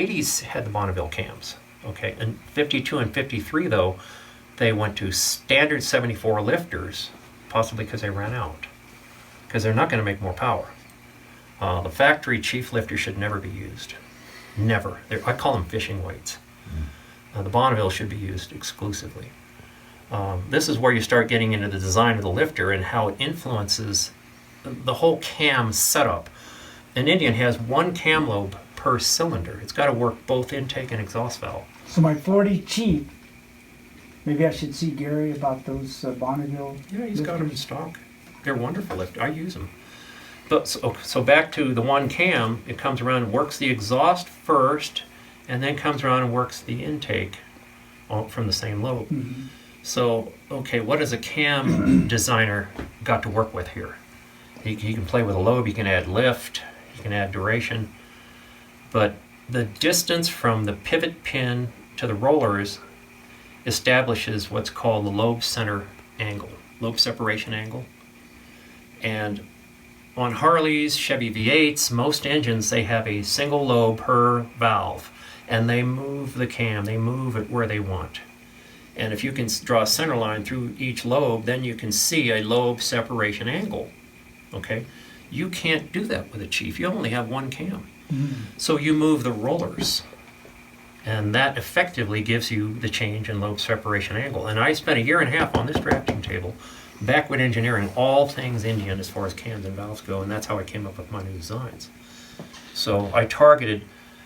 80s had the Bonneville cams. Okay, in 52 and 53 though, they went to standard 74 lifters, possibly because they ran out. Because they're not going to make more power. The factory chief lifter should never be used. Never. I call them fishing weights. The Bonneville should be used exclusively. This is where you start getting into the design of the lifter and how it influences the whole cam setup. An Indian has one cam lobe per cylinder. It's got to work both intake and exhaust valve. So my 40 Chief, maybe I should see Gary about those Bonneville. Yeah, he's got them in stock. They're wonderful lifters. I use them. But so back to the one cam, it comes around and works the exhaust first, and then comes around and works the intake from the same lobe. Mm-hmm. So, okay, what has a cam designer got to work with here? He can play with a lobe, he can add lift, he can add duration, but the distance from the pivot pin to the rollers establishes what's called the lobe center angle, lobe separation angle. And on Harleys, Chevy V8s, most engines, they have a single lobe per valve, and they move the cam, they move it where they want. And if you can draw a center line through each lobe, then you can see a lobe separation angle. Okay? You can't do that with a Chief. You only have one cam. So you move the rollers. And that effectively gives you the change in lobe separation angle. And I spent 1.5 years on this drafting table, backward engineering all things Indian as far as cams and valves go, and that's how I came up with my new designs. So I targeted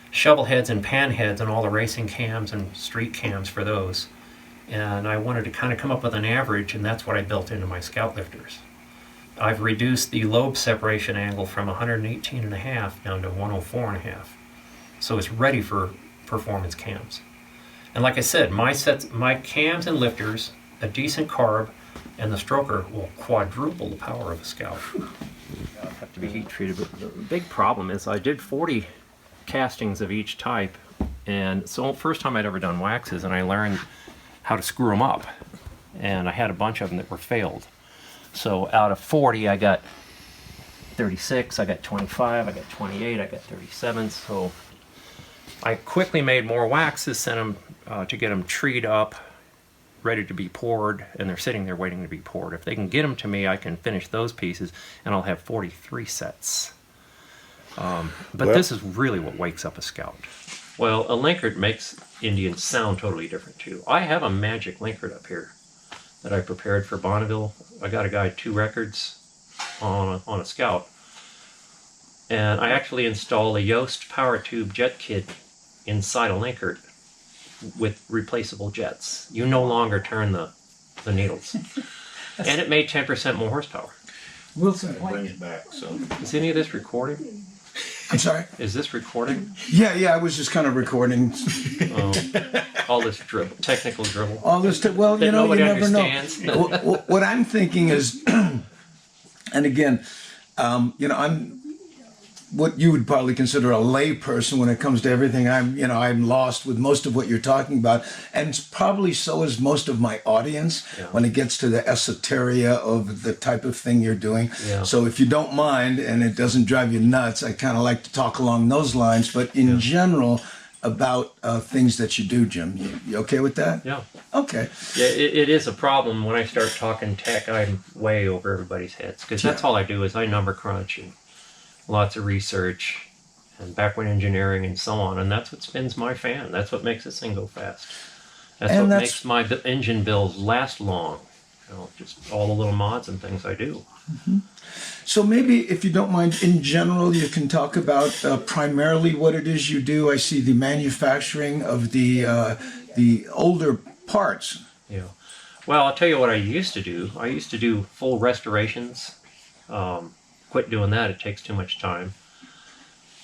shovel heads and pan heads and all the racing cams and street cams for those. And I wanted to kind of come up with an average, and that's what I built into my Scout lifters. I've reduced the lobe separation angle from 118.5 down to 104.5. So it's ready for performance cams. And like I said, my cams and lifters, a decent carb, and the stroker will quadruple the power of a Scout. They'll have to be heat treated, but the big problem is I did 40 castings of each type, and so first time I'd ever done waxes, and I learned how to screw them up, and I had a bunch of them that were failed. So out of 40 I got 36, I got 25, I got 28, I got 37. So I quickly made more waxes, sent them to get them treed up, ready to be poured, and they're sitting there waiting to be poured. If they can get them to me, I can finish those pieces, and I'll have 43 sets. But this is really what wakes up a Scout. Well, a Linkert makes Indians sound totally different too. I have a magic Linkert up here that I prepared for Bonneville. I got a guy 2 records on a Scout, and I actually installed a Yoast power tube jet kit inside a Linkert with replaceable jets. You no longer turn the needles, and it made 10% more horsepower. Wilson, bring it back. So is any of this recording? I'm sorry? Is this recording? Yeah, I was just kind of recording. All this dribble, technical dribble. All this, well, you know, you never understands. know. What I'm thinking is, and again, you know, I'm what you would probably consider a lay person when it comes to everything. I'm lost with most of what you're talking about, and probably so is most of my audience when it gets to the esoteria of the type of thing you're doing. Yeah. So if you don't mind, and it doesn't drive you nuts, I kind of like to talk along those lines, but in general, about things that you do, Jim. You okay with that? Yeah. Okay. Yeah, it is a problem when I start talking tech. I'm way over everybody's heads, because that's all I do is I number crunch and lots of research and backward engineering and so on, and that's what spins my fan. That's what makes this thing go fast. That's makes my engine builds last long. You know, just all the little mods and things I do. Mm-hmm. So maybe, if you don't mind, in general, you can talk about primarily what it is you do. I see the manufacturing of the older parts. Yeah. Well, I'll tell you what I used to do. I used to do full restorations. Quit doing that. It takes too much time.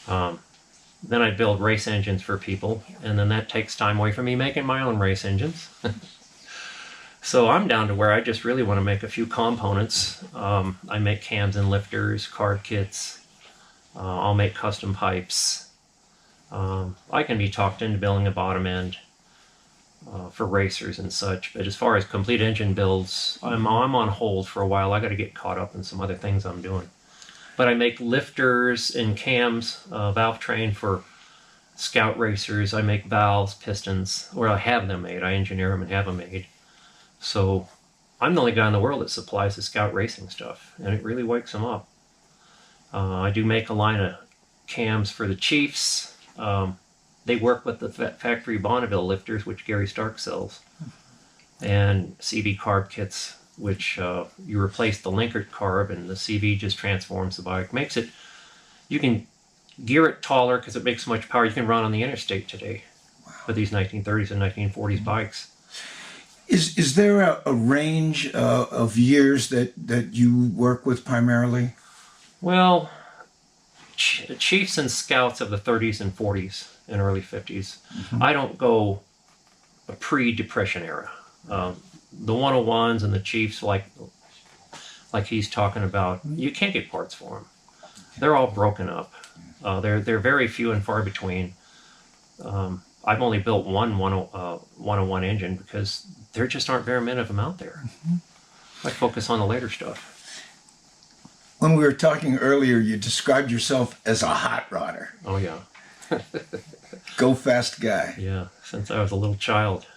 Then I'd build race engines for people, and then that takes time away from me making my own race engines. So I'm down to where I just really want to make a few components. I make cams and lifters, card kits. I'll make custom pipes. I can be talked into building a bottom end for racers and such. But as far as complete engine builds, I'm on hold for a while. I got to get caught up in some other things I'm doing. But I make lifters and cams, valve train for Scout racers. I make valves, pistons, or I have them made. I engineer them and have them made. So I'm the only guy in the world that supplies the Scout racing stuff, and it really wakes them up. I do make a line of cams for the Chiefs. They work with the factory Bonneville lifters, which Gary Stark sells, and CV carb kits, which you replace the Linkert carb, and the CV just transforms the bike. Makes it, you can gear it taller because it makes so much power. You can run on the interstate today with these 1930s and 1940s bikes. Is there a range of years that you work with primarily? Well, Chiefs and Scouts of the 30s and 40s and early 50s. I don't go a pre-Depression era. The 101s and the Chiefs, like he's talking about, you can't get parts for them. They're all broken up. They're very few and far between. I've only built one 101 engine because there just aren't very many of them out there. I focus on the later stuff. When we were talking earlier, you described yourself as a hot rodder. Oh yeah. Go fast guy. Yeah, since I was a little child.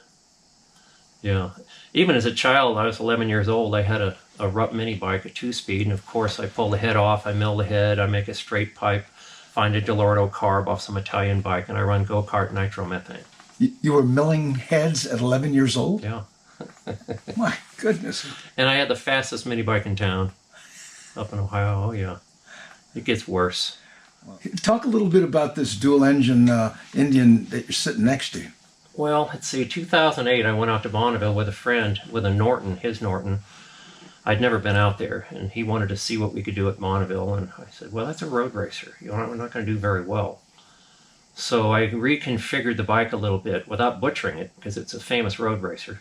Yeah. Even as a child, I was 11 years old, I had a Rupp mini bike, a 2-speed, and of course I pull the head off, I mill the head, I make a straight pipe, find a Delorto carb off some Italian bike, and I run go-kart nitromethane. You were milling heads at 11 years old? Yeah. My goodness. And I had the fastest mini bike in town, up in Ohio. Oh yeah. It gets worse. Talk a little bit about this dual engine Indian that you're sitting next to. Well, let's see, 2008, I went out to Bonneville with a friend, with a Norton, his Norton. I'd never been out there, and he wanted to see what we could do at Bonneville, and I said, well, that's a road racer. We're not going to do very well. So I reconfigured the bike a little bit without butchering it, because it's a famous road racer.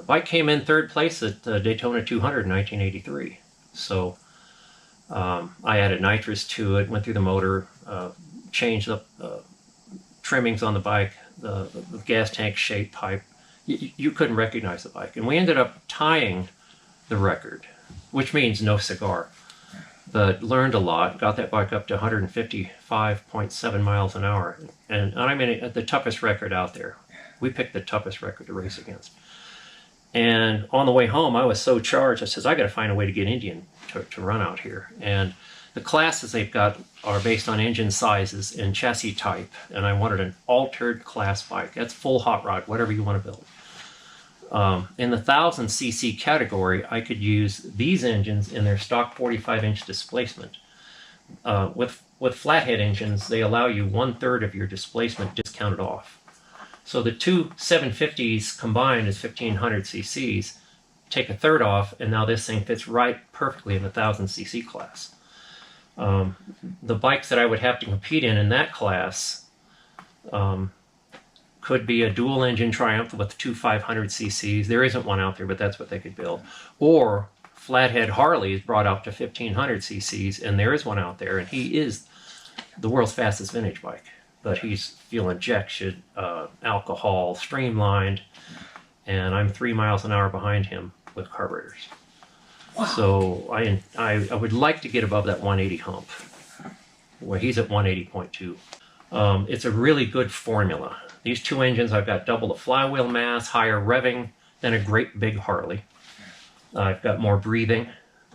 Bike came in third place at Daytona 200 in 1983. So I added nitrous to it, went through the motor, changed up trimmings on the bike, the gas tank shape pipe. You couldn't recognize the bike. And we ended up tying the record, which means no cigar. But learned a lot, got that bike up to 155.7 miles an hour. And I mean, the toughest record out there. We picked the toughest record to race against. And on the way home, I was so charged, I says, I got to find a way to get Indian to run out here. And the classes they've got are based on engine sizes and chassis type. And I wanted an altered class bike. That's full hot rod, whatever you want to build. In the 1000cc category, I could use these engines in their stock 45-inch displacement. With flathead engines, they allow you 1/3 of your displacement discounted off. So the two 750s combined is 1500 cc's. Take a third off, and now this thing fits right perfectly in the 1000cc class. The bikes that I would have to compete in that class could be a dual engine Triumph with two 500 cc's. There isn't one out there, but that's what they could build. Or flathead Harleys brought up to 1500 cc's, and there is one out there, and he is the world's fastest vintage bike. But he's fuel injection, alcohol, streamlined, and I'm 3 miles an hour behind him with carburetors. Wow. So I would like to get above that 180 hump, where he's at 180.2. It's a really good formula. These two engines, I've got double the flywheel mass, higher revving than a great big Harley. I've got more breathing.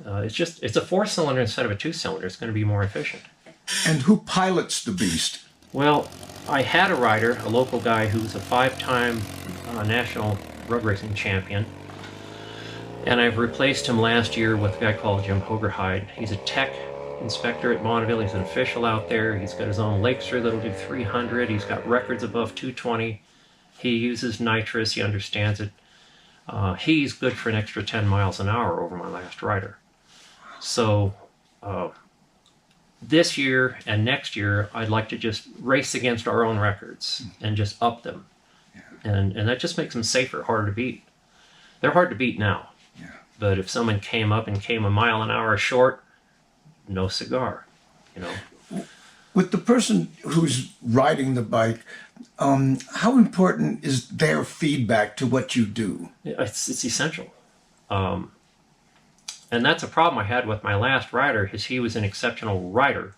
It's a 4-cylinder instead of a 2-cylinder. It's going to be more efficient. And who pilots the beast? Well, I had a rider, a local guy who's a 5-time national road racing champion. And I've replaced him last year with a guy called Jim Mosher. He's a tech inspector at Bonneville. He's an official out there. He's got his own Lakester that'll do 300. He's got records above 220. He uses nitrous. He understands it. He's good for an extra 10 miles an hour over my last rider. So this year and next year, I'd like to just race against our own records and just up them. And that just makes them safer, harder to beat. They're hard to beat now. Yeah. But if someone came up and came a mile an hour short, no cigar, you know. With the person who's riding the bike, how important is their feedback to what you do? It's essential. And that's a problem I had with my last rider, is he was an exceptional rider,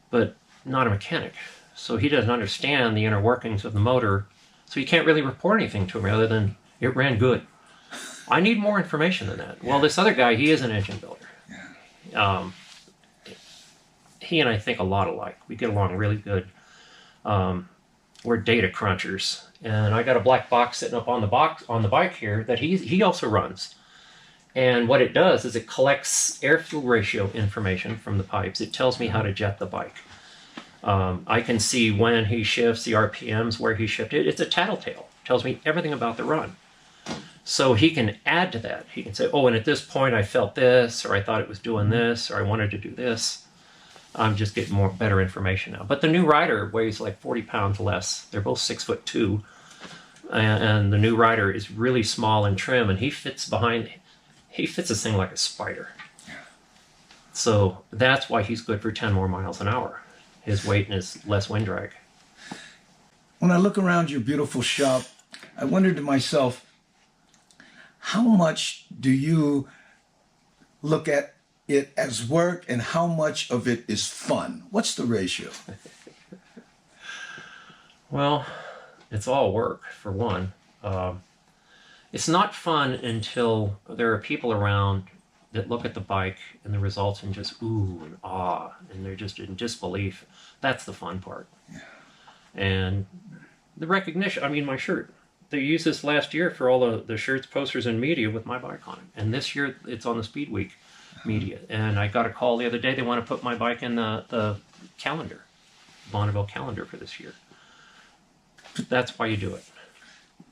but not a mechanic. So he doesn't understand the inner workings of the motor. So you can't really report anything to him other than it ran good. I need more information than that. Well, this other guy, he is an engine builder. He and I think a lot alike. We get along really good. We're data crunchers. And I got a black box sitting up on the bike here that he also runs. And what it does is it collects air-fuel ratio information from the pipes. It tells me how to jet the bike. I can see when he shifts, the RPMs, where he shifted. It's a tattletale. It tells me everything about the run. So he can add to that. He can say, oh, and at this point I felt this, or I thought it was doing this, or I wanted to do this. I'm just getting better information now. But the new rider weighs like 40 pounds less. They're both 6'2", and the new rider is really small and trim, and he fits this thing like a spider. So that's why he's good for 10 more miles an hour. His weight and his less wind drag. When I look around your beautiful shop, I wonder to myself, how much do you look at it as work and how much of it is fun? What's the ratio? Well, it's all work, for one. It's not fun until there are people around that look at the bike and the results and just ooh and ah, and they're just in disbelief. That's the fun part. Yeah. And the recognition, I mean, my shirt. They used this last year for all the shirts, posters, and media with my bike on it. And this year it's on the Speed Week media. And I got a call the other day, they want to put my bike in the calendar, Bonneville calendar for this year. That's why you do it.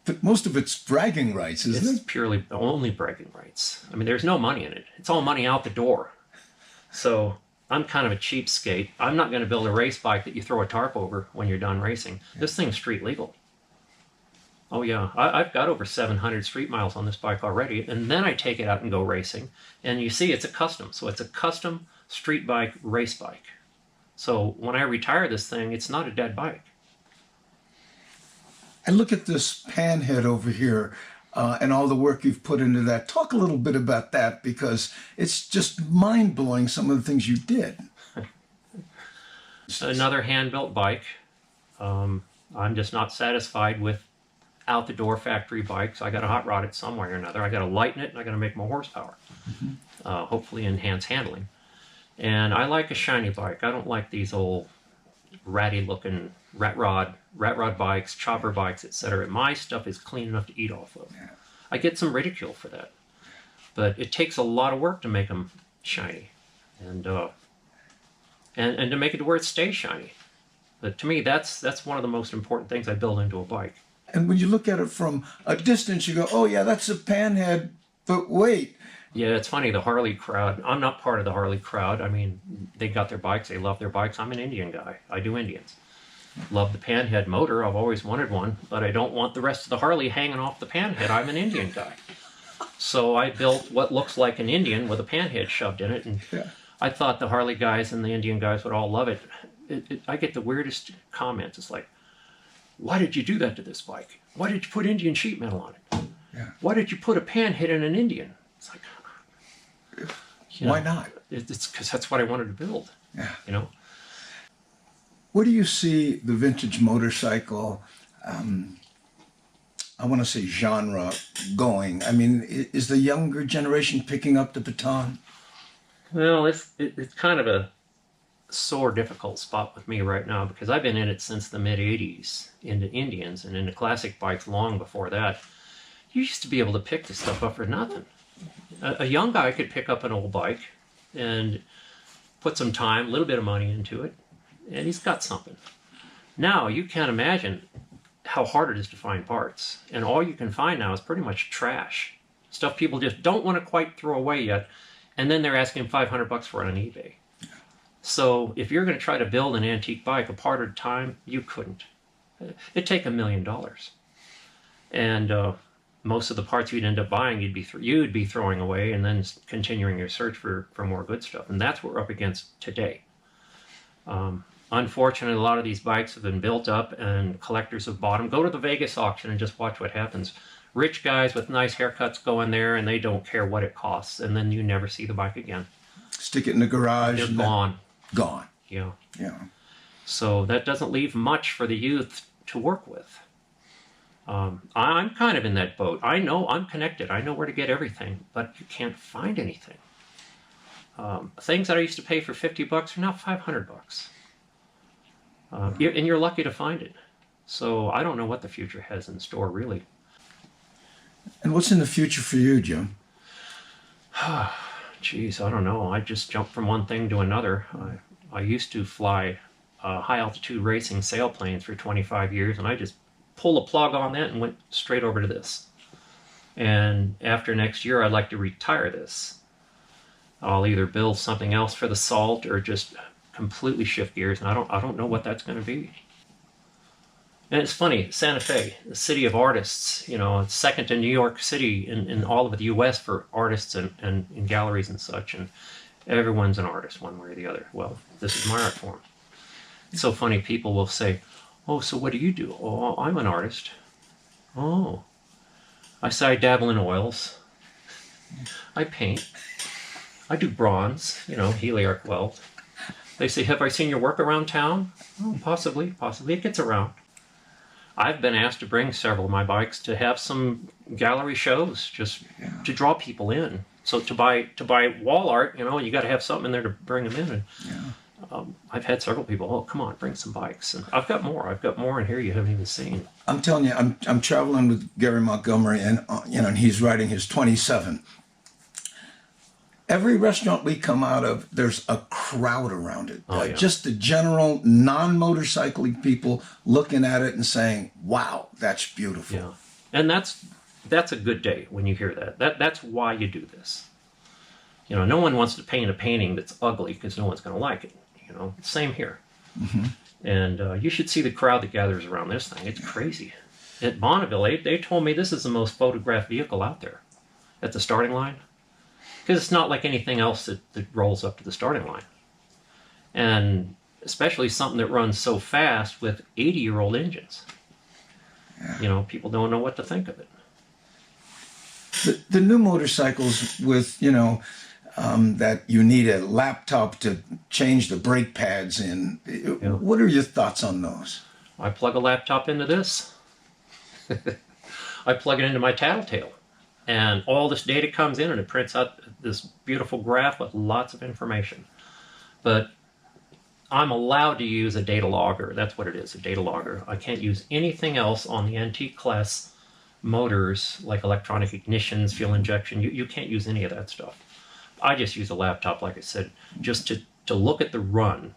But most of it's bragging rights, isn't it? It's purely only bragging rights. I mean, there's no money in it. It's all money out the door. So I'm kind of a cheapskate. I'm not going to build a race bike that you throw a tarp over when you're done racing. This thing's street legal. Oh yeah, I've got over 700 street miles on this bike already, and then I take it out and go racing. And you see, it's a custom. So it's a custom street bike, race bike. So when I retire this thing, it's not a dead bike. I look at this panhead over here and all the work you've put into that. Talk a little bit about that, because it's just mind-blowing, some of the things you did. Another hand-built bike. I'm just not satisfied with out-the-door factory bikes. I got to hot rod it some way or another. I got to lighten it, and I got to make more horsepower. Hopefully enhance handling. And I like a shiny bike. I don't like these old ratty-looking rat rod bikes, chopper bikes, etc. My stuff is clean enough to eat off of. Yeah. I get some ridicule for that, but it takes a lot of work to make them shiny, and to make it to where it stays shiny. But to me, that's one of the most important things I build into a bike. And when you look at it from a distance, you go, "Oh yeah, that's a panhead." But wait. Yeah, it's funny, the Harley crowd. I'm not part of the Harley crowd. I mean, they got their bikes, they love their bikes. I'm an Indian guy. I do Indians. Love the panhead motor. I've always wanted one, but I don't want the rest of the Harley hanging off the panhead. I'm an Indian guy. So I built what looks like an Indian with a panhead shoved in it, and I thought the Harley guys and the Indian guys would all love it. I get the weirdest comments. It's like, why did you do that to this bike? Why did you put Indian sheet metal on it? Yeah. Why did you put a panhead in an Indian? It's like, why not? It's because that's what I wanted to build. Yeah. You know. Where do you see the vintage motorcycle, I want to say genre, going? I mean, is the younger generation picking up the baton? Well, it's kind of a sore, difficult spot with me right now, because I've been in it since the mid-'80s, into Indians and into classic bikes long before that. You used to be able to pick this stuff up for nothing. A young guy could pick up an old bike and put some time, a little bit of money into it, and he's got something. Now, you can't imagine how hard it is to find parts. And all you can find now is pretty much trash. Stuff people just don't want to quite throw away yet, and then they're asking $500 for it on eBay. So if you're going to try to build an antique bike a part at a time, you couldn't. It'd take $1 million. And most of the parts you'd end up buying, you'd be throwing away and then continuing your search for more good stuff. And that's what we're up against today. Unfortunately, a lot of these bikes have been built up and collectors have bought them. Go to the Vegas auction and just watch what happens. Rich guys with nice haircuts go in there and they don't care what it costs. And then you never see the bike again. Stick it in the garage. They're gone. Gone. Yeah. Yeah. So that doesn't leave much for the youth to work with. I'm kind of in that boat. I know I'm connected. I know where to get everything, but you can't find anything. Things that I used to pay for $50 are now $500. And you're lucky to find it. So I don't know what the future has in store, really. And what's in the future for you, Jim? Geez, I don't know. I just jumped from one thing to another. I used to fly high altitude racing sailplanes for 25 years, and I just pulled a plug on that and went straight over to this. And after next year, I'd like to retire this. I'll either build something else for the salt or just completely shift gears, and I don't know what that's going to be. And it's funny, Santa Fe, the city of artists, it's second to New York City in all of the U.S. for artists and in galleries and such, and everyone's an artist one way or the other. Well, this is my art form. It's so funny, people will say, oh, so what do you do? Oh, I'm an artist. Oh, I say I dabble in oils. I paint. I do bronze, heliarc weld. They say, have I seen your work around town? Oh, possibly. It gets around. I've been asked to bring several of my bikes to have some gallery shows, just to draw people in. So to buy wall art, you got to have something in there to bring them in. And I've had several people, oh, come on, bring some bikes. And I've got more in here you haven't even seen. I'm telling you, I'm traveling with Gary Montgomery, and and he's riding his 27. Every restaurant we come out of, there's a crowd around it. Oh, yeah. Just the general non-motorcycling people looking at it and saying, wow, that's beautiful. Yeah. And that's a good day when you hear that. That's why you do this. No one wants to paint a painting that's ugly because no one's going to like it. Same here. Mm-hmm. And you should see the crowd that gathers around this thing. It's crazy. At Bonneville, they told me this is the most photographed vehicle out there at the starting line. Because it's not like anything else that rolls up to the starting line. And especially something that runs so fast with 80-year-old engines. Yeah. People don't know what to think of it. The new motorcycles with, that you need a laptop to change the brake pads in. Yeah. What are your thoughts on those? I plug a laptop into this. I plug it into my Tattletale. And all this data comes in and it prints out this beautiful graph with lots of information. But I'm allowed to use a data logger. That's what it is, a data logger. I can't use anything else on the antique class motors like electronic ignitions, fuel injection. You can't use any of that stuff. I just use a laptop, like I said, just to look at the run,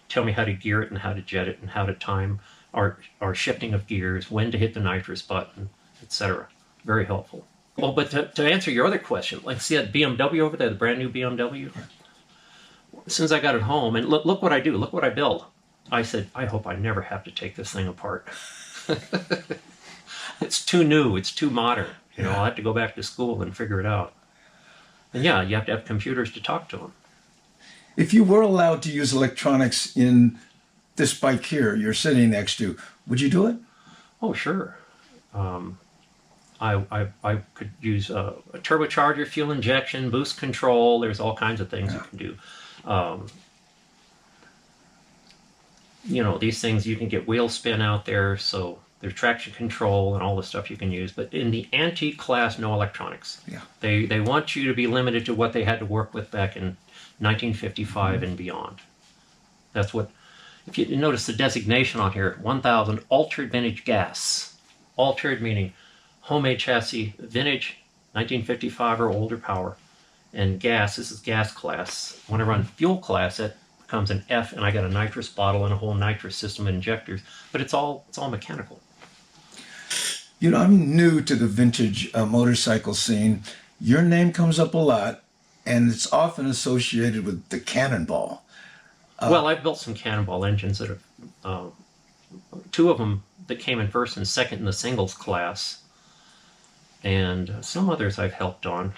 tell me how to gear it and how to jet it and how to time our shifting of gears, when to hit the nitrous button, etc. Very helpful. Well, but to answer your other question, like see that BMW over there, the brand new BMW? As soon as I got it home, and look what I do, look what I build. I said, I hope I never have to take this thing apart. It's too new, it's too modern. I'll have to go back to school and figure it out. And yeah, you have to have computers to talk to them. If you were allowed to use electronics in this bike here you're sitting next to, would you do it? Oh, sure. I could use a turbocharger, fuel injection, boost control. There's all kinds of things you can do. These things you can get wheel spin out there, so there's traction control and all the stuff you can use. But in the antique class, no electronics. Yeah. They want you to be limited to what they had to work with back in 1955 and beyond. That's what, if you notice the designation on here, 1000 altered vintage gas. Altered meaning homemade chassis, vintage, 1955 or older power. And gas, this is gas class. When I run fuel class, that becomes an F, and I got a nitrous bottle and a whole nitrous system of injectors. But it's all mechanical. I'm new to the vintage motorcycle scene. Your name comes up a lot, and it's often associated with the Cannonball. Well, I've built some Cannonball engines that are, two of them that came in first and second in the singles class. And some others I've helped on.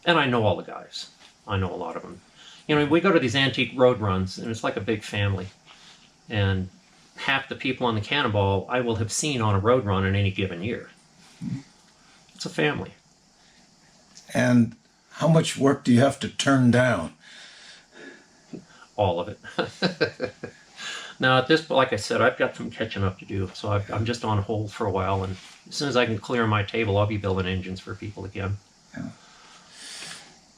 And I know all the guys. I know a lot of them. We go to these antique road runs, and it's like a big family. And half the people on the Cannonball I will have seen on a road run in any given year. It's a family. And how much work do you have to turn down? all of it. Now, at this, like I said, I've got some catching up to do, so I'm just on hold for a while, and as soon as I can clear my table, I'll be building engines for people again. Yeah.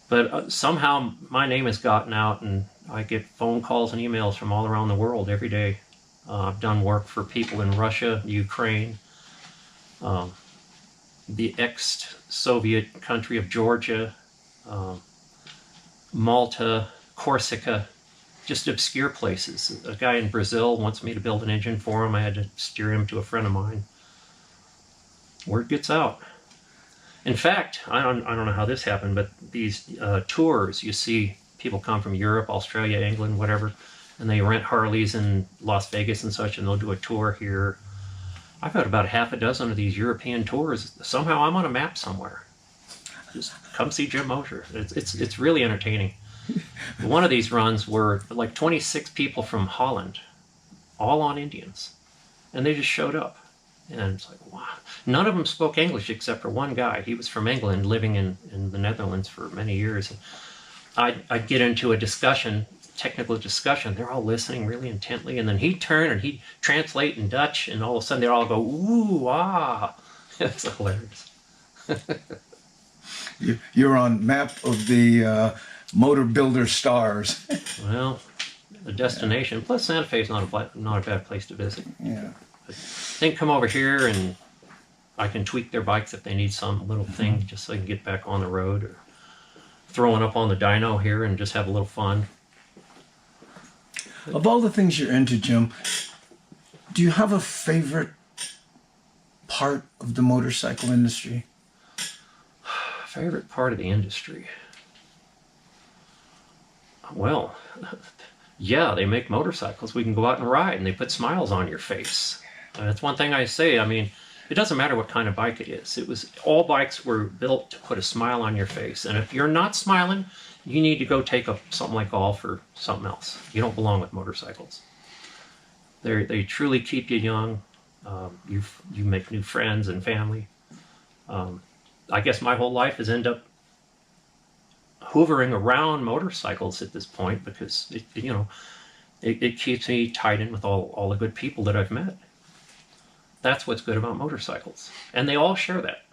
But somehow my name has gotten out, and I get phone calls and emails from all around the world every day. I've done work for people in Russia, Ukraine, the ex-Soviet country of Georgia, Malta, Corsica, just obscure places. A guy in Brazil wants me to build an engine for him. I had to steer him to a friend of mine. Word gets out. In fact, I don't know how this happened, but these tours, you see people come from Europe, Australia, England, whatever, and they rent Harleys in Las Vegas and such, and they'll do a tour here. I've got about half a dozen of these European tours. Somehow I'm on a map somewhere. Just come see Jim Mosher. It's really entertaining. One of these runs were like 26 people from Holland, all on Indians, and they just showed up. And it's like, wow. None of them spoke English except for one guy. He was from England, living in the Netherlands for many years. And I'd get into a discussion, technical discussion. They're all listening really intently. And then he'd turn and he'd translate in Dutch. And all of a sudden they'd all go, ooh, ah. It's hilarious. You're on map of the motor builder stars. Well, the destination. Plus Santa Fe is not a bad place to visit. Yeah. But they can come over here and I can tweak their bikes if they need some little thing just so they can get back on the road, or throwing up on the dyno here and just have a little fun. Of all the things you're into, Jim, do you have a favorite part of the motorcycle industry? Favorite part of the industry? Well, yeah, they make motorcycles. We can go out and ride and they put smiles on your face. That's one thing I say. I mean, it doesn't matter what kind of bike it is. All bikes were built to put a smile on your face. And if you're not smiling, you need to go take up something like golf or something else. You don't belong with motorcycles. They truly keep you young. You make new friends and family. I guess my whole life has ended up hoovering around motorcycles at this point because it keeps me tied in with all the good people that I've met. That's what's good about motorcycles. And they all share that.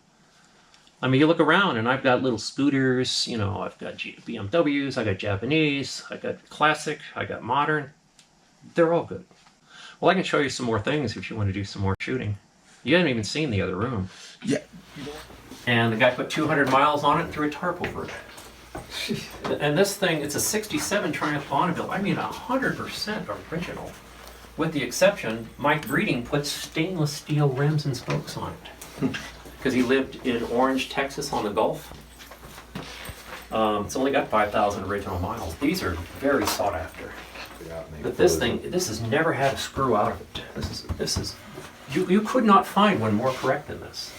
I mean, you look around and I've got little scooters, I've got BMWs, I got Japanese, I got classic, I got modern. They're all good. Well, I can show you some more things if you want to do some more shooting. You haven't even seen the other room. Yeah. And the guy put 200 miles on it and threw a tarp over it. And this thing, it's a 67 Triumph Bonneville. I mean, 100% original. With the exception, Mike Breeding put stainless steel rims and spokes on it. Because he lived in Orange, Texas on the Gulf. It's only got 5,000 original miles. These are very sought after. But this has never had a screw out of it. This is you could not find one more correct than this.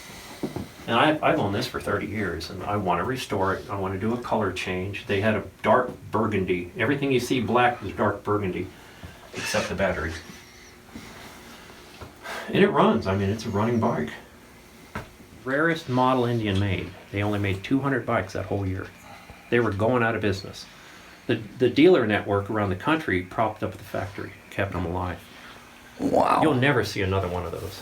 And I've owned this for 30 years, and I want to restore it. I want to do a color change. They had a dark burgundy. Everything you see black was dark burgundy, except the battery. And it runs. I mean, it's a running bike. Rarest model Indian made. They only made 200 bikes that whole year. They were going out of business. The dealer network around the country propped up the factory, kept them alive. Wow. You'll never see another one of those.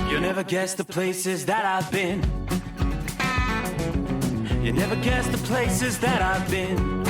You'll never guess the places that I've been. You never guess the places that I've been.